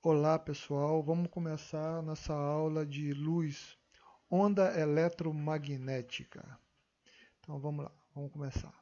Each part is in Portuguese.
Olá pessoal, vamos começar nossa aula de luz, onda eletromagnética. Então vamos lá, vamos começar.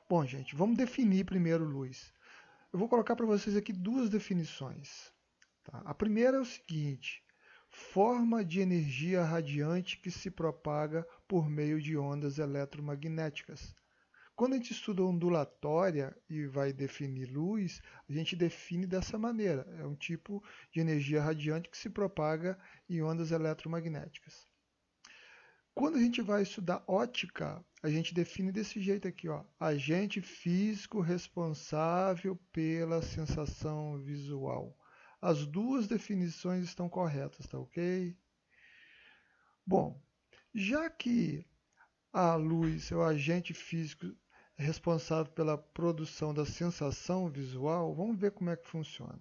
Bom, gente, vamos definir primeiro luz. Eu vou colocar para vocês aqui duas definições. Tá? A primeira é o seguinte: forma de energia radiante que se propaga por meio de ondas eletromagnéticas. Quando a gente estuda ondulatória e vai definir luz, a gente define dessa maneira. É um tipo de energia radiante que se propaga em ondas eletromagnéticas. Quando a gente vai estudar ótica, a gente define desse jeito aqui, ó, agente físico responsável pela sensação visual. As duas definições estão corretas, tá ok? Bom, já que a luz é o agente físico responsável pela produção da sensação visual. Vamos ver como é que funciona.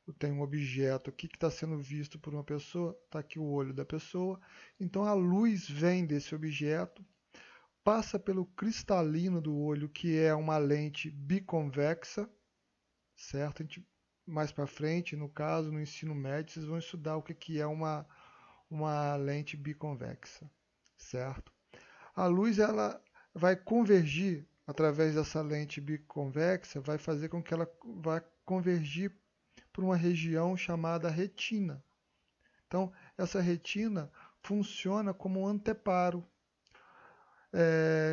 Eu tenho um objeto aqui que está sendo visto por uma pessoa, está aqui o olho da pessoa. Então a luz vem desse objeto, passa pelo cristalino do olho, que é uma lente biconvexa, certo? Mais para frente, no caso, no ensino médio, vocês vão estudar o que é uma lente biconvexa, certo? A luz ela vai convergir através dessa lente biconvexa, vai fazer com que ela vá convergir para uma região chamada retina. Então, essa retina funciona como um anteparo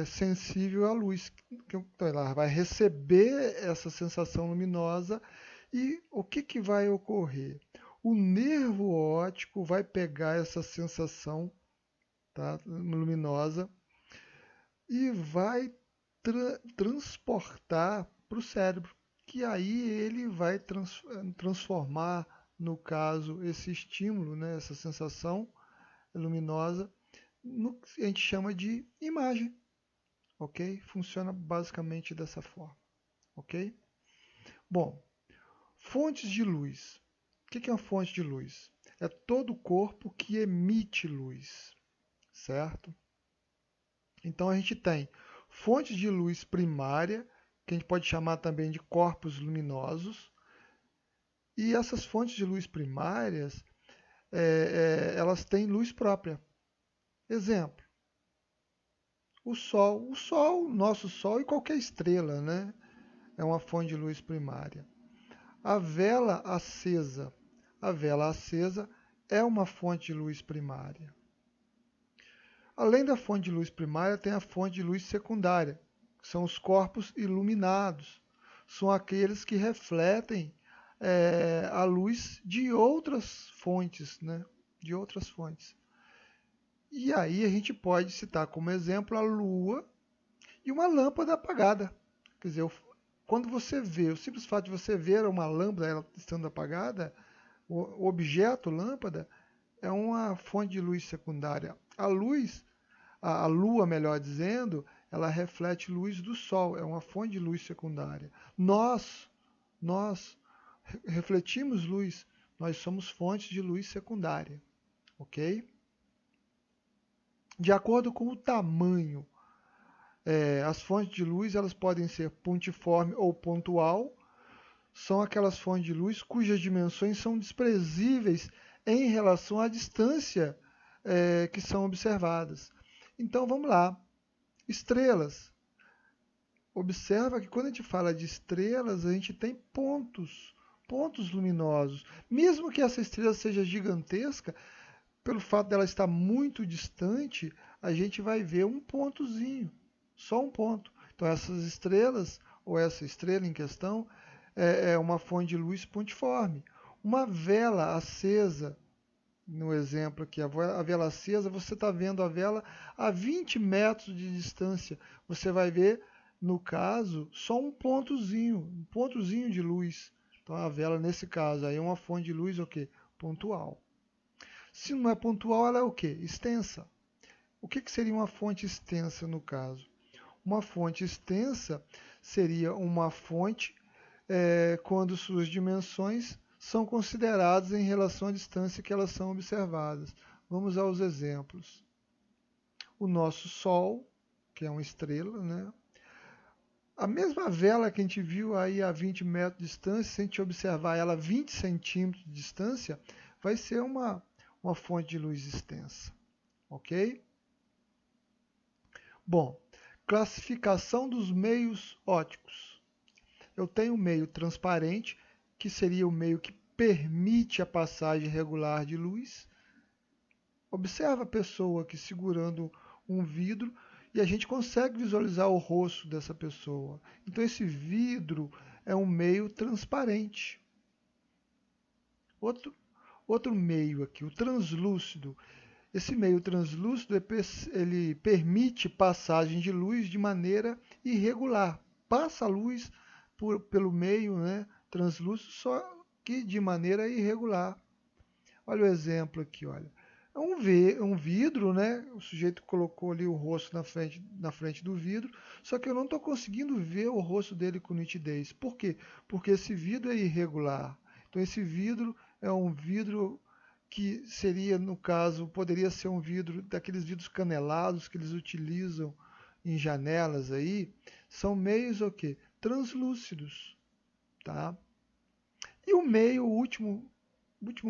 sensível à luz. Então, ela vai receber essa sensação luminosa e o que vai ocorrer? O nervo óptico vai pegar essa sensação, tá, luminosa e vai transportar para o cérebro, que aí ele vai transformar, no caso, esse estímulo, né, essa sensação luminosa, no que a gente chama de imagem, ok? Funciona basicamente dessa forma, ok? Bom, fontes de luz. O que é uma fonte de luz? É todo corpo que emite luz, certo? Então a gente tem fontes de luz primária, que a gente pode chamar também de corpos luminosos, e essas fontes de luz primárias, elas têm luz própria. Exemplo, nosso Sol e qualquer estrela, né? É uma fonte de luz primária. A vela acesa. A vela acesa é uma fonte de luz primária. Além da fonte de luz primária, tem a fonte de luz secundária, que são os corpos iluminados. São aqueles que refletem a luz de outras fontes, né? De outras fontes. E aí a gente pode citar como exemplo a Lua e uma lâmpada apagada. Quer dizer, quando você vê, o simples fato de você ver uma lâmpada ela estando apagada, o objeto lâmpada é uma fonte de luz secundária. A Lua, melhor dizendo, ela reflete luz do Sol, é uma fonte de luz secundária. Nós refletimos luz, nós somos fontes de luz secundária, ok? De acordo com o tamanho, as fontes de luz elas podem ser pontiforme ou pontual, são aquelas fontes de luz cujas dimensões são desprezíveis em relação à distância que são observadas. Então vamos lá. Estrelas. Observa que quando a gente fala de estrelas, a gente tem pontos luminosos. Mesmo que essa estrela seja gigantesca, pelo fato dela estar muito distante, a gente vai ver um pontozinho, só um ponto. Então essas estrelas, ou essa estrela em questão, é uma fonte de luz pontiforme. Uma vela acesa, no exemplo aqui, a vela acesa, você está vendo a vela a 20 metros de distância. Você vai ver, no caso, só um pontozinho de luz. Então a vela, nesse caso, aí é uma fonte de luz o quê? Pontual. Se não é pontual, ela é o quê? Extensa. O que seria uma fonte extensa no caso? Uma fonte extensa seria uma fonte quando suas dimensões são consideradas em relação à distância que elas são observadas. Vamos aos exemplos. O nosso Sol, que é uma estrela, né? A mesma vela que a gente viu aí a 20 metros de distância, se a gente observar ela a 20 centímetros de distância, vai ser uma fonte de luz extensa, ok? Bom, classificação dos meios ópticos. Eu tenho o meio transparente, que seria o meio que permite a passagem regular de luz. Observa a pessoa aqui segurando um vidro e a gente consegue visualizar o rosto dessa pessoa. Então esse vidro é um meio transparente. Outro meio aqui, o translúcido. Esse meio translúcido ele permite passagem de luz de maneira irregular. Passa a luz pelo meio, né, translúcido, só que de maneira irregular. Olha o exemplo aqui, olha. É um vidro, né? O sujeito colocou ali o rosto na frente do vidro, só que eu não estou conseguindo ver o rosto dele com nitidez. Por quê? Porque esse vidro é irregular. Então esse vidro é um vidro que seria, no caso, poderia ser um vidro daqueles vidros canelados que eles utilizam em janelas aí, são meios o quê? Translúcidos, tá? E o último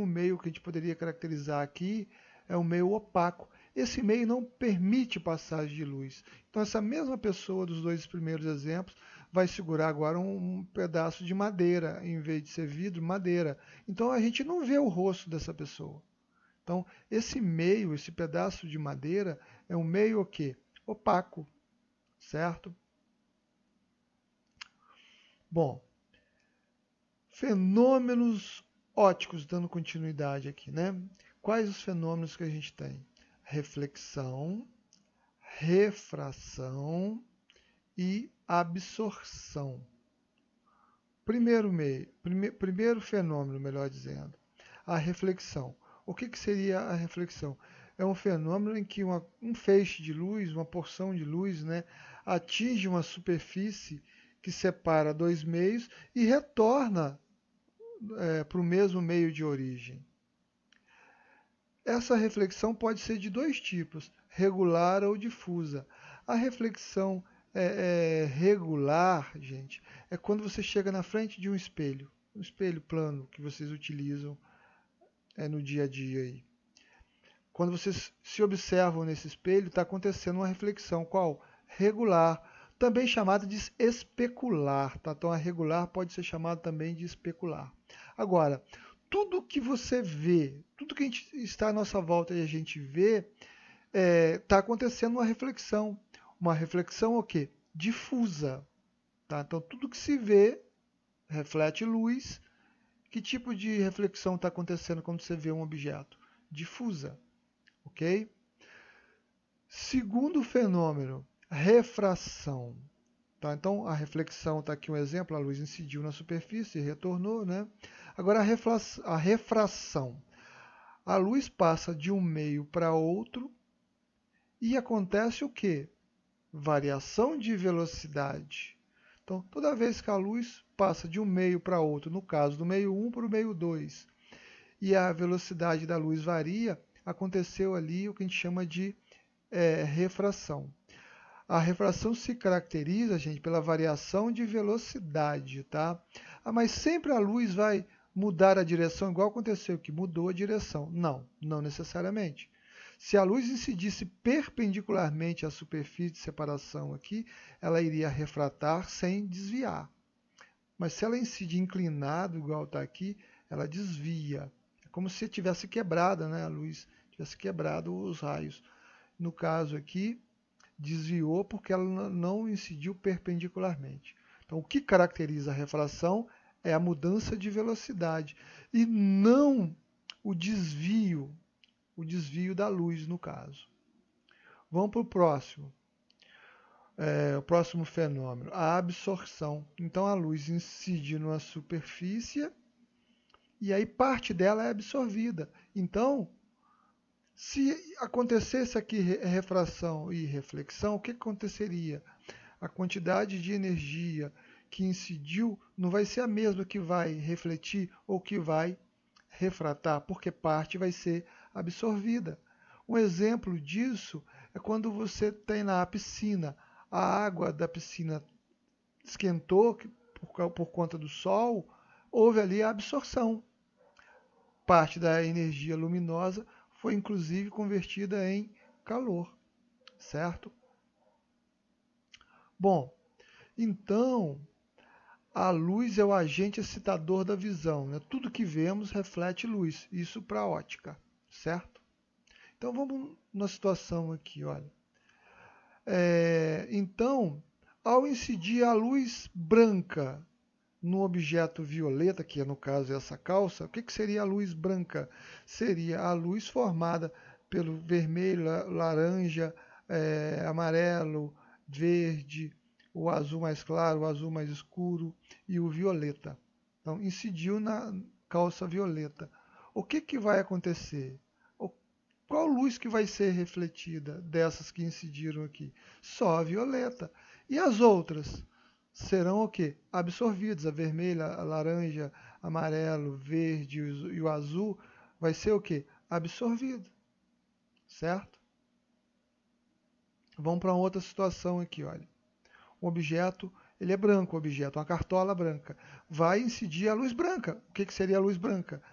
meio que a gente poderia caracterizar aqui é o meio opaco. Esse meio não permite passagem de luz. Então essa mesma pessoa dos dois primeiros exemplos vai segurar agora um pedaço de madeira, em vez de ser vidro, madeira. Então a gente não vê o rosto dessa pessoa. Então esse meio, esse pedaço de madeira é um meio o quê? Opaco, certo? Bom, fenômenos óticos, dando continuidade aqui, né? Quais os fenômenos que a gente tem? Reflexão, refração e absorção. Primeiro fenômeno, melhor dizendo, a reflexão. O que seria a reflexão? É um fenômeno em que um feixe de luz, uma porção de luz, né, atinge uma superfície que separa dois meios e retorna para o mesmo meio de origem. Essa reflexão pode ser de dois tipos, regular ou difusa. A reflexão regular, gente, é quando você chega na frente de um espelho plano que vocês utilizam no dia a dia aí. Quando vocês se observam nesse espelho, está acontecendo uma reflexão. Qual? Regular, também chamada de especular, tá? Então a regular pode ser chamada também de especular. Agora, tudo que você vê, tudo que está à nossa volta e a gente vê, está acontecendo uma reflexão. Uma reflexão o quê? Difusa. Tá? Então tudo que se vê reflete luz. Que tipo de reflexão está acontecendo quando você vê um objeto? Difusa. Ok? Segundo fenômeno, refração. Tá? Então, a reflexão, está aqui um exemplo, a luz incidiu na superfície e retornou. Né? Agora, a refração. A luz passa de um meio para outro e acontece o quê? Variação de velocidade. Então, toda vez que a luz passa de um meio para outro, no caso do meio 1 para o meio 2, e a velocidade da luz varia, aconteceu ali o que a gente chama de refração. A refração se caracteriza, gente, pela variação de velocidade, tá? Mas sempre a luz vai mudar a direção, igual aconteceu que mudou a direção. Não, não necessariamente. Se a luz incidisse perpendicularmente à superfície de separação aqui, ela iria refratar sem desviar. Mas se ela incide inclinado, igual está aqui, ela desvia. É como se tivesse quebrado, né? A luz tivesse quebrado os raios. No caso aqui, desviou porque ela não incidiu perpendicularmente. Então, o que caracteriza a refração é a mudança de velocidade e não o desvio da luz, no caso. Vamos para o próximo. O próximo fenômeno, a absorção. Então, a luz incide numa superfície e aí parte dela é absorvida. Então, se acontecesse aqui refração e reflexão, o que aconteceria? A quantidade de energia que incidiu não vai ser a mesma que vai refletir ou que vai refratar, porque parte vai ser absorvida. Um exemplo disso é quando você tem na piscina, a água da piscina esquentou por conta do Sol, houve ali a absorção. Parte da energia luminosa foi inclusive convertida em calor, certo? Bom, então a luz é o agente excitador da visão, né? Tudo que vemos reflete luz, isso para a ótica, certo? Então vamos na situação aqui, olha. Então, ao incidir a luz branca no objeto violeta, que é no caso essa calça, o que, que seria a luz branca? Seria a luz formada pelo vermelho, laranja, amarelo, verde, o azul mais claro, o azul mais escuro e o violeta. Então, incidiu na calça violeta. O que, que vai acontecer? Qual luz que vai ser refletida dessas que incidiram aqui? Só a violeta. E as outras serão o quê? Absorvidas. A vermelha, a laranja, amarelo, verde e o azul vai ser o quê? Absorvido. Certo? Vamos para outra situação aqui, olha. Um objeto, ele é branco, o objeto, uma cartola branca. Vai incidir a luz branca. O que, que seria a luz branca?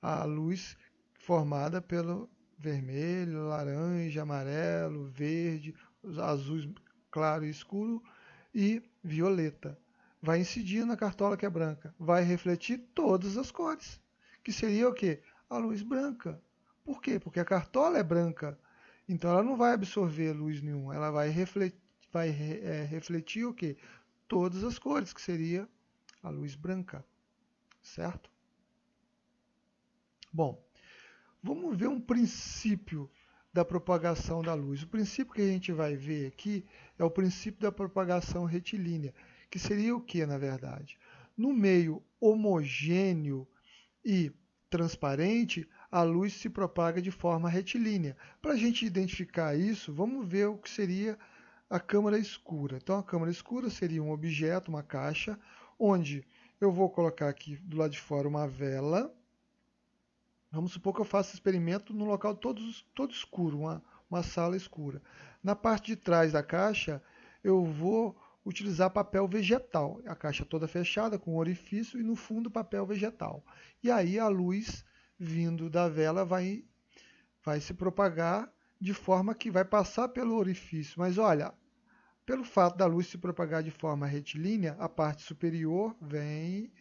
A luz formada pelo vermelho, laranja, amarelo, verde, azul claro e escuro e violeta. Vai incidir na cartola que é branca. Vai refletir todas as cores. Que seria o quê? A luz branca. Por quê? Porque a cartola é branca. Então ela não vai absorver luz nenhuma. Ela vai refletir o quê? Todas as cores, que seria a luz branca. Certo? Bom, vamos ver um princípio da propagação da luz. O princípio que a gente vai ver aqui é o princípio da propagação retilínea, que seria o que, na verdade? No meio homogêneo e transparente, a luz se propaga de forma retilínea. Para a gente identificar isso, vamos ver o que seria a câmara escura. Então, a câmara escura seria um objeto, uma caixa, onde eu vou colocar aqui do lado de fora uma vela. Vamos supor que eu faça experimento num local todo escuro, uma sala escura. Na parte de trás da caixa, eu vou utilizar papel vegetal. A caixa toda fechada, com orifício, e no fundo papel vegetal. E aí a luz vindo da vela vai se propagar de forma que vai passar pelo orifício. Mas olha, pelo fato da luz se propagar de forma retilínea, a parte superior vai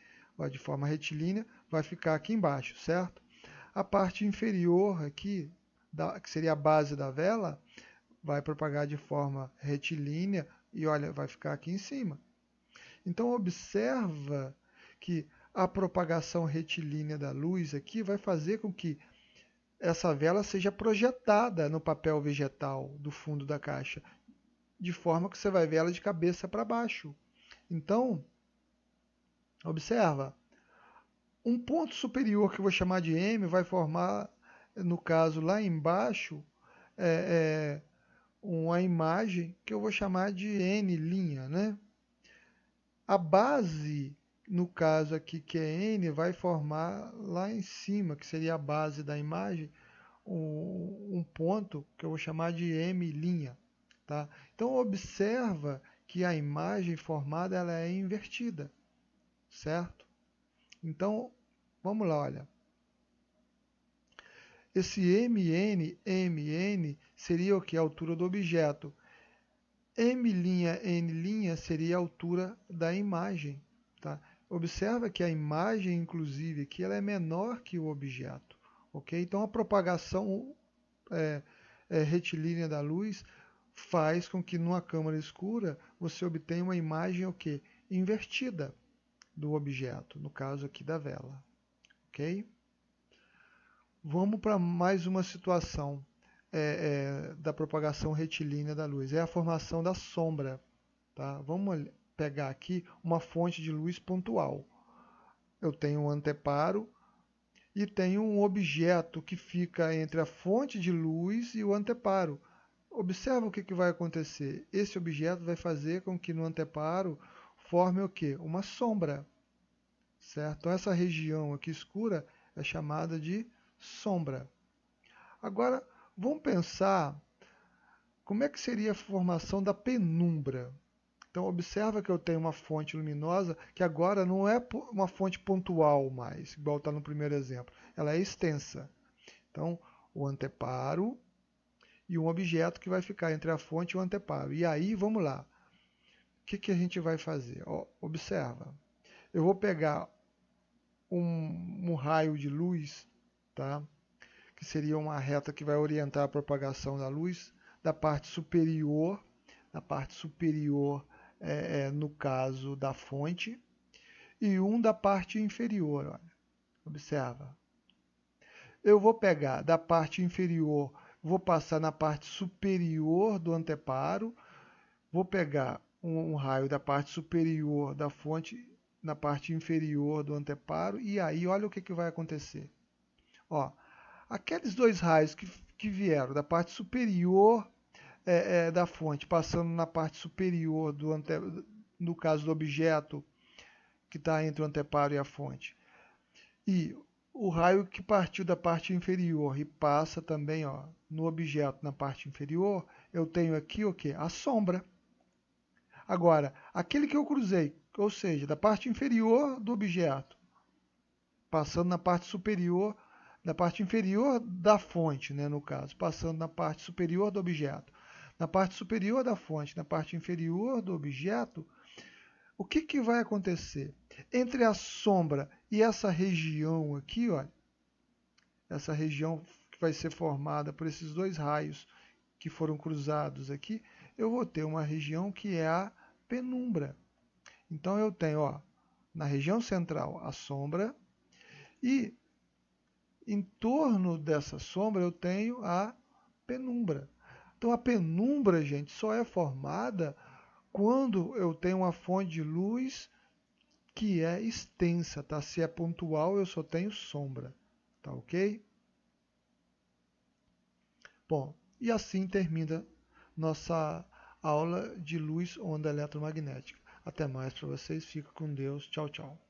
de forma retilínea, vai ficar aqui embaixo, certo? A parte inferior aqui, que seria a base da vela, vai propagar de forma retilínea e olha, vai ficar aqui em cima. Então observa que a propagação retilínea da luz aqui vai fazer com que essa vela seja projetada no papel vegetal do fundo da caixa, de forma que você vai ver ela de cabeça para baixo. Então, observa. Um ponto superior que eu vou chamar de M vai formar, no caso lá embaixo, uma imagem que eu vou chamar de N', né? A base, no caso aqui que é N, vai formar lá em cima, que seria a base da imagem, um ponto que eu vou chamar de M'. Tá? Então observa que a imagem formada ela é invertida, certo? Então, vamos lá, olha. Esse MN seria o que? A altura do objeto. M'N' seria a altura da imagem. Tá? Observa que a imagem, inclusive, aqui ela é menor que o objeto. Okay? Então, a propagação retilínea da luz faz com que, numa câmara escura, você obtenha uma imagem o quê? Invertida do objeto, no caso aqui da vela. Ok? Vamos para mais uma situação da propagação retilínea da luz. É a formação da sombra. Tá? Vamos pegar aqui uma fonte de luz pontual. Eu tenho um anteparo e tenho um objeto que fica entre a fonte de luz e o anteparo. Observa o que vai acontecer. Esse objeto vai fazer com que no anteparo forme o quê? Uma sombra. Certo? Então, essa região aqui escura é chamada de sombra. Agora, vamos pensar como é que seria a formação da penumbra. Então, observa que eu tenho uma fonte luminosa que agora não é uma fonte pontual mais, igual está no primeiro exemplo. Ela é extensa. Então, o anteparo e um objeto que vai ficar entre a fonte e o anteparo. E aí, vamos lá. O que a gente vai fazer? Ó, observa. Eu vou pegar um raio de luz, tá? Que seria uma reta que vai orientar a propagação da luz da parte superior, no caso da fonte, e um da parte inferior. Olha. Observa. Eu vou pegar da parte inferior, vou passar na parte superior do anteparo, vou pegar um raio da parte superior da fonte na parte inferior do anteparo, e aí olha o que vai acontecer. Ó, aqueles dois raios que vieram da parte superior da fonte, passando na parte superior no caso do objeto que está entre o anteparo e a fonte, e o raio que partiu da parte inferior e passa também, ó, no objeto na parte inferior, eu tenho aqui o quê? A sombra. Agora, aquele que eu cruzei, ou seja, da parte inferior do objeto, passando na parte superior, na parte inferior da fonte, né, no caso, passando na parte superior do objeto, na parte superior da fonte, na parte inferior do objeto, o que vai acontecer? Entre a sombra e essa região aqui, olha, essa região que vai ser formada por esses dois raios que foram cruzados aqui, eu vou ter uma região que é a penumbra. Então eu tenho, ó, na região central a sombra e em torno dessa sombra eu tenho a penumbra. Então a penumbra, gente, só é formada quando eu tenho uma fonte de luz que é extensa, tá? Se é pontual, eu só tenho sombra, tá ok? Bom, e assim termina nossa aula de luz onda eletromagnética. Até mais para vocês, fica com Deus, tchau, tchau.